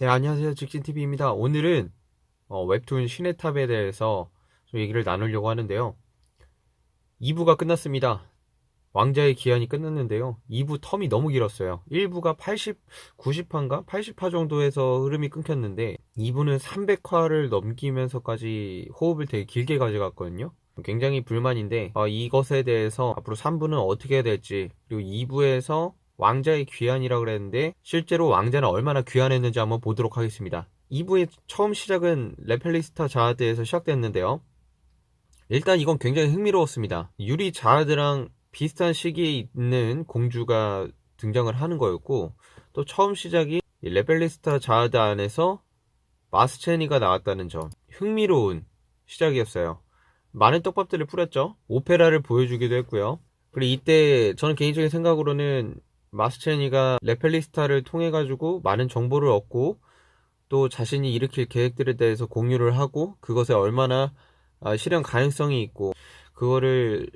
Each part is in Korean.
네, 안녕하세요. 직진TV입니다. 오늘은 웹툰 신의 탑에 대해서 좀 얘기를 나누려고 하는데요. 2부가 끝났습니다. 왕자의 기한이 끝났는데요. 2부 텀이 너무 길었어요. 1부가 80, 90화인가? 80화 정도에서 흐름이 끊겼는데 2부는 300화를 넘기면서까지 호흡을 되게 길게 가져갔거든요. 굉장히 불만인데 이것에 대해서 앞으로 3부는 어떻게 해야 될지, 그리고 2부에서 왕자의 귀환이라고 그랬는데 실제로 왕자는 얼마나 귀환했는지 한번 보도록 하겠습니다. 2부의 처음 시작은 레펠리스타 자하드에서 시작됐는데요. 일단 이건 굉장히 흥미로웠습니다. 유리 자하드랑 비슷한 시기에 있는 공주가 등장을 하는 거였고, 또 처음 시작이 레펠리스타 자하드 안에서 마스체니가 나왔다는 점, 흥미로운 시작이었어요. 많은 떡밥들을 뿌렸죠. 오페라를 보여주기도 했고요. 그리고 이때 저는 개인적인 생각으로는 마스체니가 레펠리스타를 통해 가지고 많은 정보를 얻고, 또 자신이 일으킬 계획들에 대해서 공유를 하고, 그것에 얼마나 실현 가능성이 있고, 그거를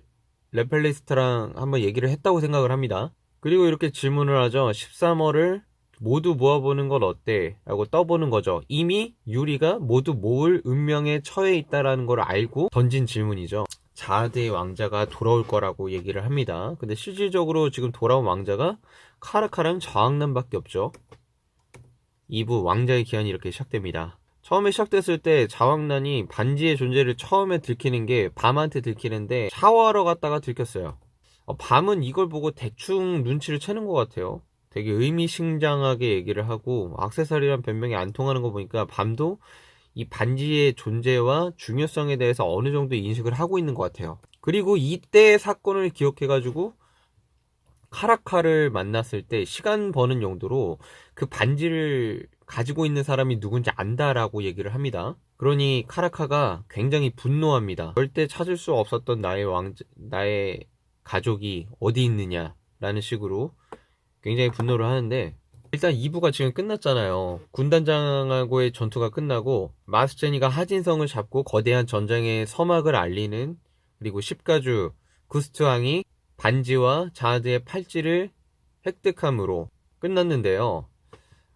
레펠리스타랑 한번 얘기를 했다고 생각을 합니다. 그리고 이렇게 질문을 하죠. 13월을 모두 모아보는 건 어때? 라고 떠보는 거죠. 이미 유리가 모두 모을 운명에 처해 있다라는 걸 알고 던진 질문이죠. 자하드의 왕자가 돌아올 거라고 얘기를 합니다. 근데 실질적으로 지금 돌아온 왕자가 카르카랑 저항남밖에 없죠. 2부 왕자의 기한이 이렇게 시작됩니다. 처음에 시작됐을 때 자왕난이 반지의 존재를 처음에 들키는 게 밤한테 들키는데 샤워하러 갔다가 들켰어요. 밤은 이걸 보고 대충 눈치를 채는 것 같아요. 되게 의미심장하게 얘기를 하고 액세서리란 변명이 안 통하는 거 보니까 밤도 이 반지의 존재와 중요성에 대해서 어느 정도 인식을 하고 있는 것 같아요. 그리고 이때 사건을 기억해가지고 카라카를 만났을 때 시간 버는 용도로 그 반지를 가지고 있는 사람이 누군지 안다라고 얘기를 합니다. 그러니 카라카가 굉장히 분노합니다. 절대 찾을 수 없었던 나의 가족이 어디 있느냐라는 식으로 굉장히 분노를 하는데, 일단 2부가 지금 끝났잖아요. 군단장하고의 전투가 끝나고 마스제니가 하진성을 잡고 거대한 전장의 서막을 알리는, 그리고 십가주 구스트왕이 반지와 자하드의 팔찌를 획득함으로 끝났는데요.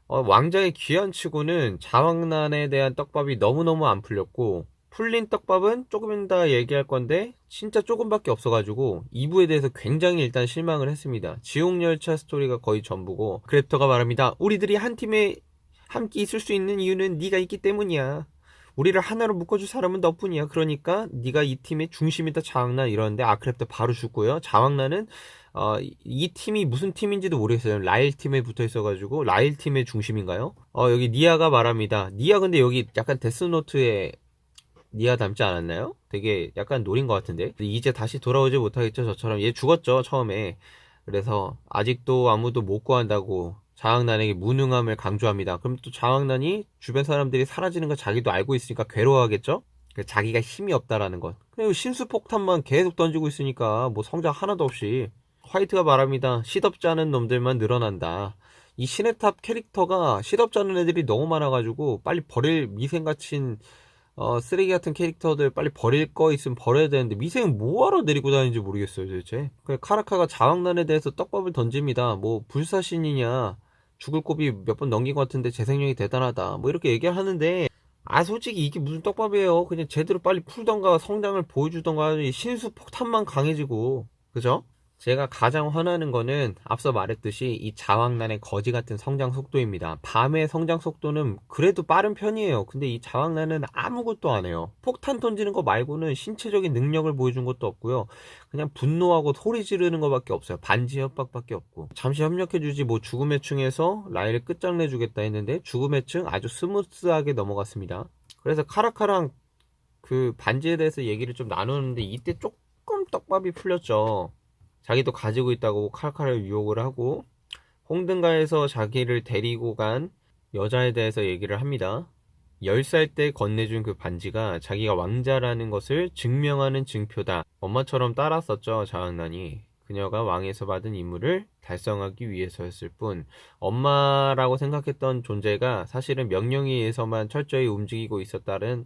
왕자의 귀환치고는 자왕난에 대한 떡밥이 너무너무 안 풀렸고, 풀린 떡밥은 조금 더 얘기할 건데 진짜 조금밖에 없어가지고 2부에 대해서 굉장히 일단 실망을 했습니다. 지옥열차 스토리가 거의 전부고, 크랩터가 말합니다. 우리들이 한 팀에 함께 있을 수 있는 이유는 네가 있기 때문이야. 우리를 하나로 묶어줄 사람은 너뿐이야. 그러니까 네가 이 팀의 중심이다, 자왕난. 이러는데 크랩터 바로 죽고요. 자왕난은 이 팀이 무슨 팀인지도 모르겠어요. 라일 팀에 붙어 있어가지고 라일 팀의 중심인가요? 여기 니아가 말합니다. 니아 근데 여기 약간 데스노트에 니아 닮지 않았나요? 되게 약간 노린 것 같은데. 이제 다시 돌아오지 못하겠죠. 저처럼 얘 죽었죠 처음에. 그래서 아직도 아무도 못 구한다고 자왕난에게 무능함을 강조합니다. 그럼 또 자왕난이 주변 사람들이 사라지는 거 자기도 알고 있으니까 괴로워하겠죠? 자기가 힘이 없다라는 것. 그리고 신수폭탄만 계속 던지고 있으니까 뭐 성장 하나도 없이. 화이트가 말합니다. 시덥지 않은 놈들만 늘어난다. 이 신의 탑 캐릭터가 시덥지 않은 애들이 너무 많아가지고 빨리 버릴, 미생 같은 쓰레기 같은 캐릭터들 빨리 버릴 거 있으면 버려야 되는데 미생은 뭐하러 내리고 다니는지 모르겠어요 도대체. 카라카가 자왕난에 대해서 떡밥을 던집니다. 뭐 불사신이냐, 죽을 고비 몇 번 넘긴 것 같은데 재생력이 대단하다, 뭐 이렇게 얘기를 하는데, 솔직히 이게 무슨 떡밥이에요. 그냥 제대로 빨리 풀던가 성장을 보여주던가. 신수 폭탄만 강해지고, 그죠? 제가 가장 화나는 거는 앞서 말했듯이 이 자왕난의 거지 같은 성장 속도입니다. 밤의 성장 속도는 그래도 빠른 편이에요. 근데 이 자왕난은 아무것도 안 해요. 폭탄 던지는 거 말고는 신체적인 능력을 보여준 것도 없고요. 그냥 분노하고 소리 지르는 거밖에 없어요. 반지 협박밖에 없고. 잠시 협력해주지, 뭐 죽음의 층에서 라일을 끝장내주겠다 했는데 죽음의 층 아주 스무스하게 넘어갔습니다. 그래서 카라카랑 그 반지에 대해서 얘기를 좀 나누는데 이때 조금 떡밥이 풀렸죠. 자기도 가지고 있다고 칼칼을 유혹을 하고, 홍등가에서 자기를 데리고 간 여자에 대해서 얘기를 합니다. 10살 때 건네준 그 반지가 자기가 왕자라는 것을 증명하는 증표다. 엄마처럼 따랐었죠, 자왕난이. 그녀가 왕에서 받은 임무를 달성하기 위해서였을 뿐, 엄마라고 생각했던 존재가 사실은 명령에 의해서만 철저히 움직이고 있었다는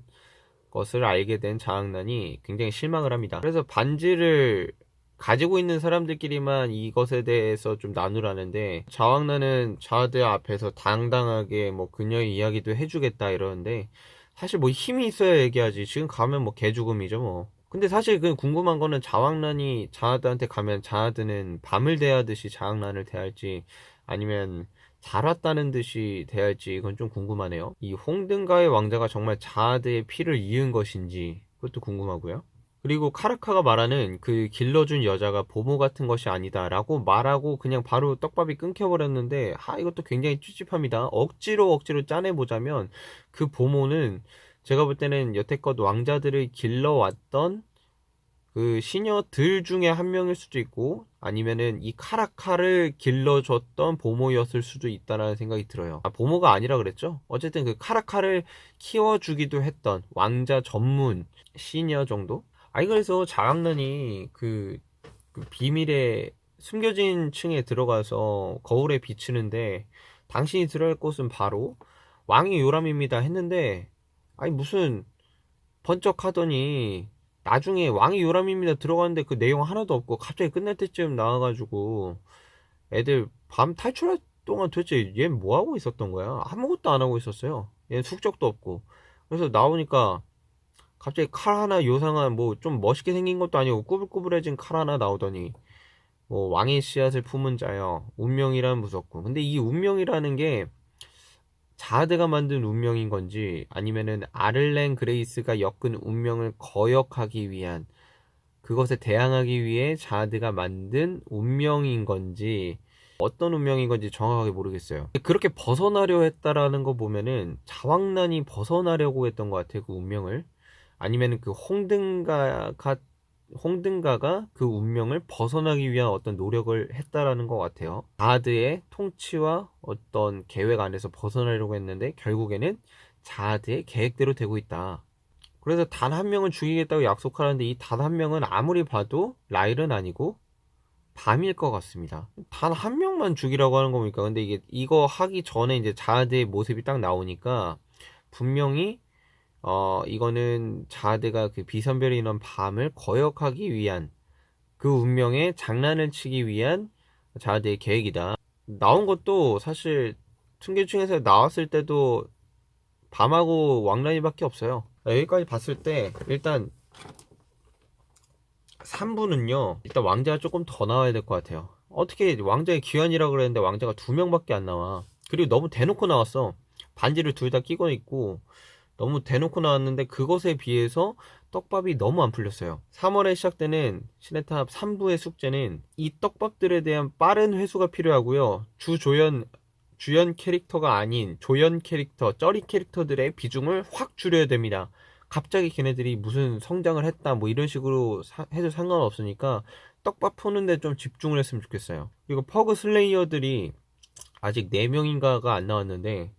것을 알게 된 자왕난이 굉장히 실망을 합니다. 그래서 반지를 가지고 있는 사람들끼리만 이것에 대해서 좀 나누라는데, 자왕란은 자아드 앞에서 당당하게 뭐 그녀의 이야기도 해주겠다 이러는데, 사실 뭐 힘이 있어야 얘기하지. 지금 가면 뭐 개죽음이죠 뭐. 근데 사실 그 궁금한 거는 자왕란이 자아드한테 가면 자아드는 밤을 대하듯이 자왕란을 대할지, 아니면 잘 왔다는 듯이 대할지, 이건 좀 궁금하네요. 이 홍등가의 왕자가 정말 자아드의 피를 이은 것인지 그것도 궁금하고요. 그리고 카르카가 말하는 그 길러준 여자가 보모 같은 것이 아니다 라고 말하고 그냥 바로 떡밥이 끊겨버렸는데, 이것도 굉장히 찝찝합니다. 억지로 짜내보자면 그 보모는 제가 볼 때는 여태껏 왕자들을 길러왔던 그 시녀들 중에 한 명일 수도 있고, 아니면은 이 카라카를 길러줬던 보모였을 수도 있다라는 생각이 들어요. 보모가 아니라 그랬죠? 어쨌든 그 카라카를 키워주기도 했던 왕자 전문 시녀 정도? 그래서 자강란이 그 비밀의 숨겨진 층에 들어가서 거울에 비추는데, 당신이 들어갈 곳은 바로 왕의 요람입니다 했는데, 무슨 번쩍 하더니 나중에 왕의 요람입니다 들어갔는데 그 내용 하나도 없고 갑자기 끝날 때쯤 나와가지고, 애들 밤 탈출할 동안 도대체 얘 뭐하고 있었던 거야? 아무것도 안 하고 있었어요. 얘 숙적도 없고. 그래서 나오니까 갑자기 칼 하나, 요상한 뭐 좀 멋있게 생긴 것도 아니고 꾸불꾸불해진 칼 하나 나오더니, 뭐 왕의 씨앗을 품은 자여 운명이란 무섭고. 근데 이 운명이라는 게 자아드가 만든 운명인 건지, 아니면은 아를렌 그레이스가 엮은 운명을 거역하기 위한, 그것에 대항하기 위해 자아드가 만든 운명인 건지, 어떤 운명인 건지 정확하게 모르겠어요. 그렇게 벗어나려 했다라는 거 보면은 자왕란이 벗어나려고 했던 것 같아요, 그 운명을. 아니면 그 홍등가가 그 운명을 벗어나기 위한 어떤 노력을 했다라는 것 같아요. 자하드의 통치와 어떤 계획 안에서 벗어나려고 했는데 결국에는 자하드의 계획대로 되고 있다. 그래서 단 한 명은 죽이겠다고 약속하는데, 이 단 한 명은 아무리 봐도 라일은 아니고 밤일 것 같습니다. 단 한 명만 죽이라고 하는 겁니까? 근데 이거 하기 전에 이제 자하드의 모습이 딱 나오니까 분명히 이거는 자아드가 그 비선별이 있는 밤을 거역하기 위한, 그 운명에 장난을 치기 위한 자아드의 계획이다. 나온 것도 사실 퉁계층에서 나왔을 때도 밤하고 왕란이밖에 없어요. 여기까지 봤을 때 일단 3부는요, 일단 왕자가 조금 더 나와야 될 것 같아요. 어떻게 왕자의 귀환이라고 그랬는데 왕자가 2명밖에 안 나와. 그리고 너무 대놓고 나왔어. 반지를 둘 다 끼고 있고 너무 대놓고 나왔는데, 그것에 비해서 떡밥이 너무 안 풀렸어요. 3월에 시작되는 시네탑 3부의 숙제는 이 떡밥들에 대한 빠른 회수가 필요하고요. 주연 캐릭터가 아닌 조연 캐릭터, 쩌리 캐릭터들의 비중을 확 줄여야 됩니다. 갑자기 걔네들이 무슨 성장을 했다 뭐 이런 식으로 해도 상관없으니까 떡밥 푸는데 좀 집중을 했으면 좋겠어요. 그리고 퍼그 슬레이어들이 아직 4명인가가 안 나왔는데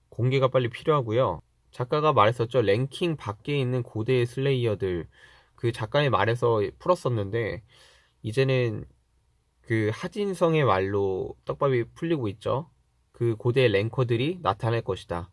공개가 빨리 필요하고요. 작가가 말했었죠. 랭킹 밖에 있는 고대의 슬레이어들, 그 작가의 말에서 풀었었는데 이제는 그 하진성의 말로 떡밥이 풀리고 있죠. 그 고대의 랭커들이 나타날 것이다.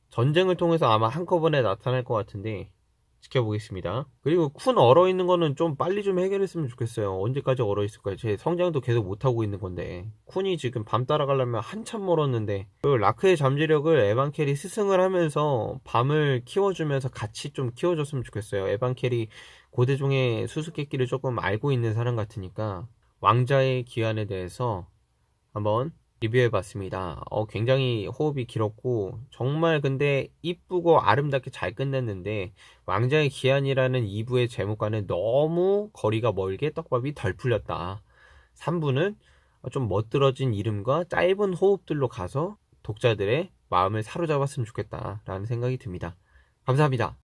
전쟁을 통해서 아마 한꺼번에 나타날 것 같은데 지켜보겠습니다. 그리고 쿤 얼어있는 거는 좀 빨리 좀 해결했으면 좋겠어요. 언제까지 얼어있을까요? 제 성장도 계속 못하고 있는 건데, 쿤이 지금 밤 따라가려면 한참 멀었는데. 그리고 라크의 잠재력을 에반켈이 스승을 하면서 밤을 키워주면서 같이 좀 키워줬으면 좋겠어요. 에반켈이 고대종의 수수께끼를 조금 알고 있는 사람 같으니까. 왕자의 기한에 대해서 한번 리뷰해봤습니다. 굉장히 호흡이 길었고, 정말 근데 이쁘고 아름답게 잘 끝냈는데, 왕자의 기한이라는 2부의 제목과는 너무 거리가 멀게 떡밥이 덜 풀렸다. 3부는 좀 멋들어진 이름과 짧은 호흡들로 가서 독자들의 마음을 사로잡았으면 좋겠다라는 생각이 듭니다. 감사합니다.